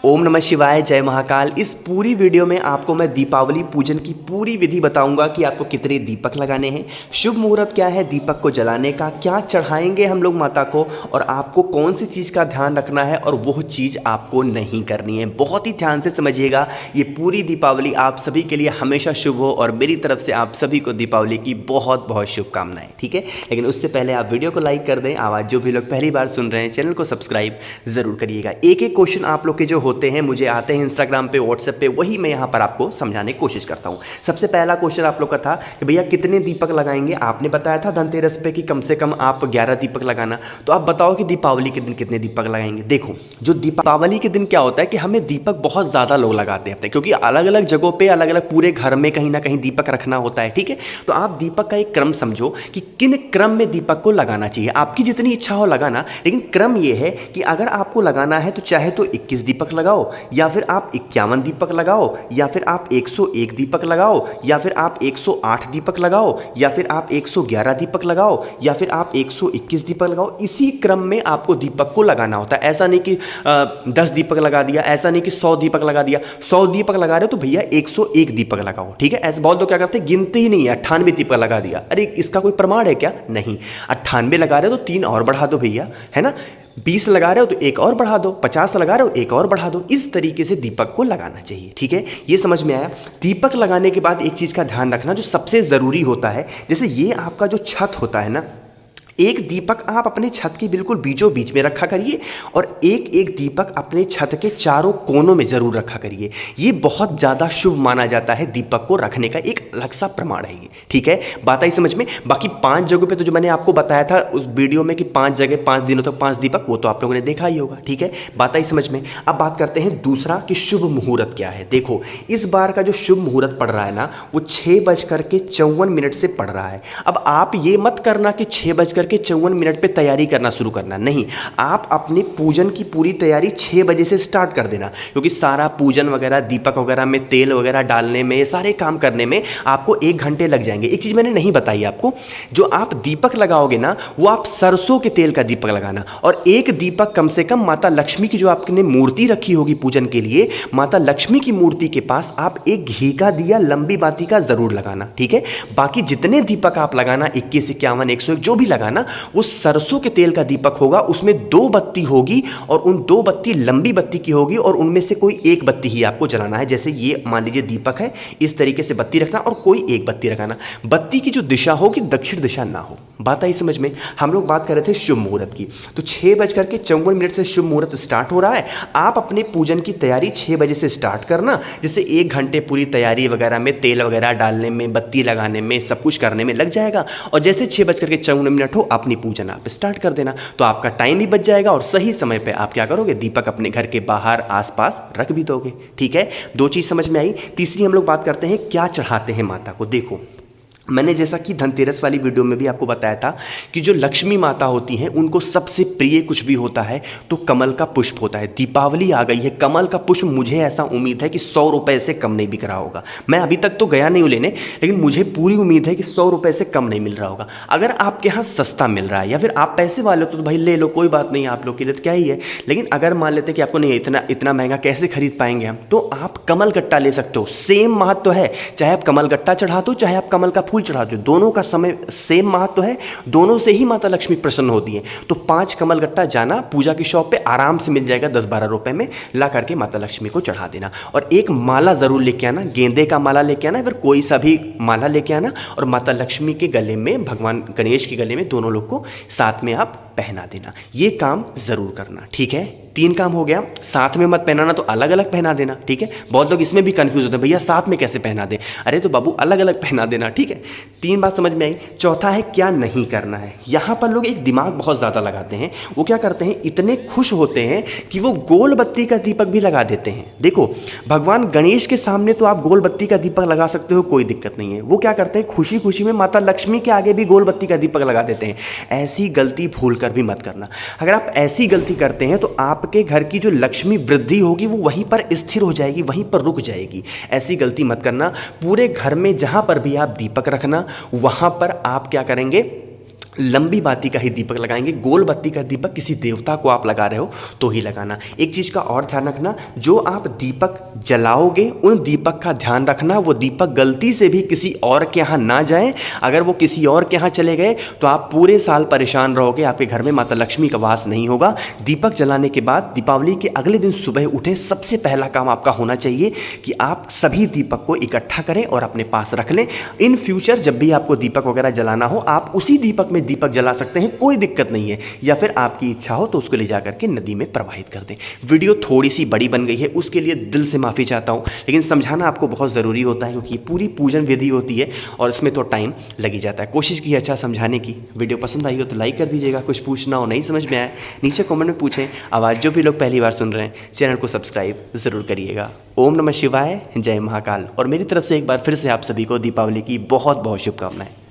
ओम नमः शिवाय, जय महाकाल। इस पूरी वीडियो में आपको मैं दीपावली पूजन की पूरी विधि बताऊंगा कि आपको कितने दीपक लगाने हैं, शुभ मुहूर्त क्या है दीपक को जलाने का, क्या चढ़ाएंगे हम लोग माता को, और आपको कौन सी चीज़ का ध्यान रखना है और वो चीज़ आपको नहीं करनी है। बहुत ही ध्यान से समझिएगा, ये पूरी दीपावली आप सभी के लिए हमेशा शुभ हो और मेरी तरफ से आप सभी को दीपावली की बहुत बहुत शुभकामनाएं। ठीक है, लेकिन उससे पहले आप वीडियो को लाइक कर दें। आवाज़ जो भी लोग पहली बार सुन रहे हैं चैनल को सब्सक्राइब ज़रूर करिएगा। एक एक क्वेश्चन आप लोग के जो होते हैं मुझे आते हैं इंस्टाग्राम पे, व्हाट्सएप पे, वही मैं यहाँ पर आपको समझाने की कोशिश करता हूँ। सबसे पहला क्वेश्चन आप लोग का था कि भैया कितने दीपक लगाएंगे। आपने बताया था धनतेरस पे कि कम से कम आप 11 दीपक लगाना, तो आप बताओ कि दीपावली के दिन कितने दीपक लगाएंगे। देखो, जो दीपावली के दिन क्या होता है कि हमें दीपक बहुत ज़्यादा लोग लगाते हैं अपने, क्योंकि अलग अलग जगहों पर अलग अलग पूरे घर में कहीं ना कहीं दीपक रखना होता है। ठीक है, तो आप दीपक का एक क्रम समझो कि किन क्रम में दीपक को लगाना चाहिए। आपकी जितनी इच्छा हो लगाना, लेकिन क्रम ये है कि अगर आपको लगाना है तो चाहे तो 21 दीपक लगाओ, या फिर आप 51 दीपक लगाओ, या फिर आप 101 दीपक लगाओ, या फिर आप 108 दीपक लगाओ, या फिर आप 111 दीपक लगाओ, या फिर आप 121 दीपक लगाओ। इसी क्रम में आपको दीपक को लगाना होता है। ऐसा नहीं कि 10 दीपक लगा दिया, ऐसा नहीं कि 100 दीपक लगा दिया। 100 दीपक लगा रहे हो तो भैया 101 दीपक लगाओ। ठीक है, ऐसे बहुत लोग क्या करते हैं, गिनते ही नहीं है, 98 दीपक लगा दिया। अरे इसका कोई प्रमाण है क्या? नहीं। 98 लगा रहे हो तो 3 और बढ़ा दो भैया, है ना। 20 लगा रहे हो तो 1 और बढ़ा दो, 50 लगा रहे हो 1 और बढ़ा दो। इस तरीके से दीपक को लगाना चाहिए। ठीक है, ये समझ में आया। दीपक लगाने के बाद एक चीज़ का ध्यान रखना जो सबसे ज़रूरी होता है, जैसे ये आपका जो छत होता है ना, एक दीपक आप अपने छत के बिल्कुल बीचों बीच में रखा करिए और एक एक दीपक अपने छत के चारों कोनों में ज़रूर रखा करिए। ये बहुत ज़्यादा शुभ माना जाता है, दीपक को रखने का एक अलग सा प्रमाण है ये। ठीक है, बात आई समझ में। बाकी 5 जगहों पे तो जो मैंने आपको बताया था उस वीडियो में कि 5 जगह 5 दिनों तक 5 दीपक, वो तो आप लोगों ने देखा ही होगा। ठीक है, बात आई समझ में। अब बात करते हैं दूसरा कि शुभ मुहूर्त क्या है। देखो, इस बार का जो शुभ मुहूर्त पड़ रहा है ना, वो 6:54 से पड़ रहा है। अब आप ये मत करना कि 6:54 पे तैयारी करना शुरू करना, नहीं। आप अपने पूजन की पूरी तैयारी 6 बजे से स्टार्ट कर देना, क्योंकि सारा पूजन वगैरह, दीपक वगैरह में तेल वगैरह डालने में, ये सारे काम करने में आपको 1 घंटे लग जाएंगे। एक चीज़ मैंने नहीं बताई आपको, जो आप दीपक लगाओगे ना, वो आप सरसों के तेल का दीपक लगाना, और एक दीपक कम से कम माता लक्ष्मी की जो आपने मूर्ति रखी होगी पूजन के लिए, माता लक्ष्मी की मूर्ति के पास आप एक घी का दिया लंबी बाती का जरूर लगाना। ठीक है, बाकी जितने दीपक आप लगाना, 21, 51, 101 जो भी लगाना, वो सरसों के तेल का दीपक होगा। उसमें 2 बत्ती होगी और उन 2 बत्ती लंबी बत्ती की होगी, और उनमें से कोई एक बत्ती ही आपको जलाना है। जैसे ये मान लीजिए दीपक है, इस तरीके से बत्ती रखना और कोई एक बत्ती रखाना। बत्ती की जो दिशा हो कि दक्षिण दिशा ना हो। बात आई समझ में। हम लोग बात कर रहे थे शुभ मुहूर्त की, तो 6:54 से शुभ मुहूर्त स्टार्ट हो रहा है। आप अपने पूजन की तैयारी 6 बजे से स्टार्ट करना, जैसे 1 घंटे पूरी तैयारी वगैरह में, तेल वगैरह डालने में, बत्ती लगाने में, सब कुछ करने में लग जाएगा। और जैसे 6:54 हो, अपनी पूजन आप स्टार्ट कर देना, तो आपका टाइम भी बच जाएगा और सही समय पे आप क्या करोगे, दीपक अपने घर के बाहर आसपास रख भी दोगे। ठीक है, 2 चीज़ समझ में आई। तीसरी हम लोग बात करते हैं क्या चढ़ाते हैं माता को। देखो, मैंने जैसा कि धनतेरस वाली वीडियो में भी आपको बताया था कि जो लक्ष्मी माता होती हैं उनको सबसे प्रिय कुछ भी होता है तो कमल का पुष्प होता है। दीपावली आ गई है, कमल का पुष्प मुझे ऐसा उम्मीद है कि 100 रुपये से कम नहीं बिक रहा होगा। मैं अभी तक तो गया नहीं हूँ लेने, लेकिन मुझे पूरी उम्मीद है कि 100 रुपये से कम नहीं मिल रहा होगा। अगर आपके यहाँ सस्ता मिल रहा है या फिर आप पैसे वाले हो तो भाई ले लो, कोई बात नहीं, आप लोग के लिए तो क्या ही है। लेकिन अगर मान लेते कि आपको नहीं, इतना महंगा कैसे खरीद पाएंगे हम, तो आप कमल गट्टा ले सकते हो। सेम महत्व है, चाहे आप कमल गट्टा चढ़ा दो, चाहे आप कमल का फूल चढ़ा दो, दोनों का समय सेम महत्व है। दोनों से ही माता लक्ष्मी प्रसन्न होती है। तो 5 कमल गट्टा जाना, पूजा की शॉप पे आराम से मिल जाएगा 10-12 रुपए में, ला करके माता लक्ष्मी को चढ़ा देना। और एक माला जरूर लेके आना, गेंदे का माला लेके आना, फिर कोई सा भी माला लेके आना, और माता लक्ष्मी के गले में, भगवान गणेश के गले में, दोनों लोग को साथ में आप पहना देना। ये काम जरूर करना। ठीक है, 3 काम हो गया। साथ में मत पहनाना, तो अलग अलग पहना देना। ठीक है, बहुत लोग इसमें भी कंफ्यूज होते हैं, भैया साथ में कैसे पहना दे। अरे तो बाबू अलग अलग पहना देना। ठीक है, 3 बात समझ में आई। चौथा है क्या नहीं करना है। यहाँ पर लोग एक दिमाग बहुत ज़्यादा लगाते हैं। वो क्या करते हैं, इतने खुश होते हैं कि वो गोल बत्ती का दीपक भी लगा देते हैं। देखो, भगवान गणेश के सामने तो आप गोल बत्ती का दीपक लगा सकते हो, कोई दिक्कत नहीं है। वो क्या करते हैं, खुशी खुशी में माता लक्ष्मी के आगे भी गोल बत्ती का दीपक लगा देते हैं। ऐसी गलती भूल कर भी मत करना। अगर आप ऐसी गलती करते हैं तो आपके घर की जो लक्ष्मी वृद्धि होगी वो वहीं पर स्थिर हो जाएगी, वहीं पर रुक जाएगी। ऐसी गलती मत करना। पूरे घर में जहां पर भी आप दीपक रखना, वहां पर आप क्या करेंगे, लंबी बाती का ही दीपक लगाएंगे। गोल बत्ती का दीपक किसी देवता को आप लगा रहे हो तो ही लगाना। एक चीज़ का और ध्यान रखना, जो आप दीपक जलाओगे उन दीपक का ध्यान रखना वो दीपक गलती से भी किसी और के यहाँ ना जाए। अगर वो किसी और के यहाँ चले गए तो आप पूरे साल परेशान रहोगे, आपके घर में माता लक्ष्मी का वास नहीं होगा। दीपक जलाने के बाद दीपावली के अगले दिन सुबह उठे, सबसे पहला काम आपका होना चाहिए कि आप सभी दीपक को इकट्ठा करें और अपने पास रख लें। इन फ्यूचर जब भी आपको दीपक वगैरह जलाना हो आप उसी दीपक में दीपक जला सकते हैं, कोई दिक्कत नहीं है। या फिर आपकी इच्छा हो तो उसको ले जाकर के नदी में प्रवाहित कर दें। वीडियो थोड़ी सी बड़ी बन गई है, उसके लिए दिल से माफ़ी चाहता हूँ, लेकिन समझाना आपको बहुत ज़रूरी होता है क्योंकि पूरी पूजन विधि होती है और इसमें तो टाइम लग ही जाता है। कोशिश की अच्छा समझाने की। वीडियो पसंद आई हो तो लाइक कर दीजिएगा। कुछ पूछना हो, नहीं समझ में आया, नीचे कमेंट में पूछें। आवाज़ जो भी लोग पहली बार सुन रहे हैं चैनल को सब्सक्राइब ज़रूर करिएगा। ओम नमः शिवाय, जय महाकाल। और मेरी तरफ से एक बार फिर से आप सभी को दीपावली की बहुत बहुत शुभकामनाएं।